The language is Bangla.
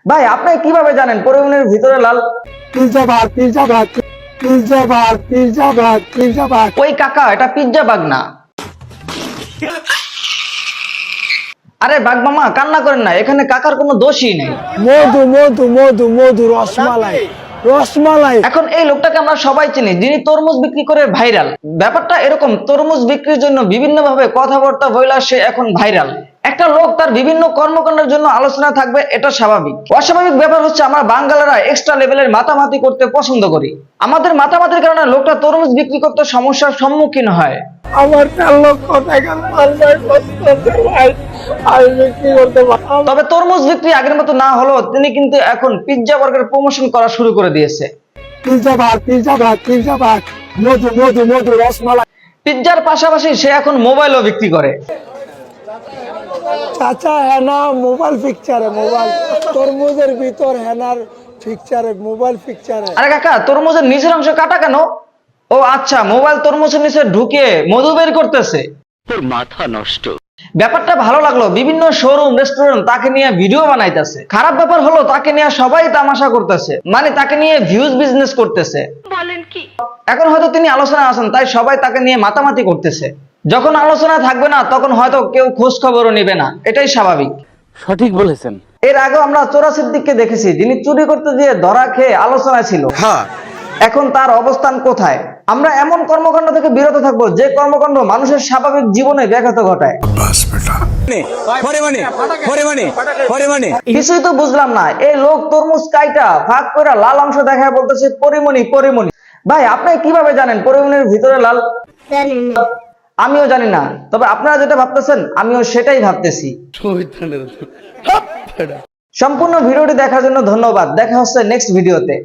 ভাই আপনি কিভাবে জানেন পরিবহনের ভিতরে লাল? পিজ্জা ভাগ পিজ্জা ভাগ পিজ্জা ভাগ পিজ্জা ভাগ পিজ্জা ভাগ। ওই কাকা, এটা পিজ্জা বাগ না। আরে বাঘ মামা কান্না করেন না, এখানে কাকার কোনো দোষই নেই। মধু মধু মধু মধু রসমালাই রসমালাই। এখন এই লোকটাকে আমরা সবাই চিনি, যিনি তরমুজ বিক্রি করে ভাইরাল। ব্যাপারটা এরকম, তরমুজ বিক্রির জন্য বিভিন্ন ভাবে কথাবার্তা বইলা সে এখন ভাইরাল। একটা লোক তার বিভিন্ন কর্মকাণ্ডের জন্য আলোচনা থাকবে, এটা স্বাভাবিক। অস্বাভাবিক ব্যাপার হচ্ছে আমরা বাঙালিরা এক্সট্রা লেভেলের মাতামাতি করতে পছন্দ করি। আমাদের মাতামাতির কারণে লোকটা তরমুজ বিক্রি করতে সমস্যার সম্মুখীন হয়। আমার 4 লক্ষ টাকা মাল ভাই করতে ভাই, আমি বিক্রি করতে পারবো। তবে তরমুজ বিক্রি আগের মতো না হলেও তিনি কিন্তু এখন পিৎজা বার্গার প্রমোশন করা শুরু করে দিয়েছে। পিজ্জা ভাগ পিজ্জা ভাগ পিজ্জা ভাগ মধু মধু মধু রসমালাই। পিৎজার পাশাপাশি সে এখন মোবাইলও বিক্রি করে। চাচা হেনা মোবাইল পিকচারে মোবাইল তরমুজের ভিতর হেনার পিকচারে মোবাইল পিকচারে। আরে কাকা, তরমুজের নিচের অংশ কাটা কেন? ও আচ্ছা, মোবাইল তরমুজের নিচে ঢুকিয়ে মধু বের করতেছে। তোর মাথা নষ্ট। ব্যাপারটা ভালো লাগলো, বিভিন্ন শোরুম রেস্টুরেন্ট তাকে নিয়ে ভিডিও বানাইতেছে। খারাপ ব্যাপার হলো তাকে নিয়ে সবাই তামাশা করতেছে, মানে তাকে নিয়ে ভিউজ বিজনেস করতেছে। বলেন কি? এখন হয়তো তিনি আলোচনা আছেন, তাই সবাই তাকে নিয়ে মাতামাতি করতেছে। যখন আলোচনা থাকবে না তখন হয়তো কেউ খোঁজ খবরও নিবে না, এটাই স্বাভাবিক। সঠিক বলেছেন। এর আগে আমরা চোরা সিদ্দিককে দেখেছি, যিনি চুরি করতে গিয়ে ধরা খেয়ে আলোচনায় ছিল। এখন তার অবস্থান কোথায়? আমরা এমন কর্মকাণ্ড থেকে বিরত থাকবো যে কর্মকাণ্ড মানুষের স্বাভাবিক জীবনে ব্যাঘাত ঘটায়। কিছুই তো বুঝলাম না, এই লোক তরমুজ কাইটা ভাগ করে লাল অংশ দেখায় বলতেছে পরিমণি পরিমণি। ভাই আপনি কিভাবে জানেন পরিমণির ভিতরে লাল? আমিও জানি না, তবে আপনারা যেটা ভাবতেছেন আমিও সেটাই ভাবতেছি। সম্পূর্ণ ভিডিওটি দেখার জন্য ধন্যবাদ। দেখা হচ্ছে নেক্সট ভিডিওতে।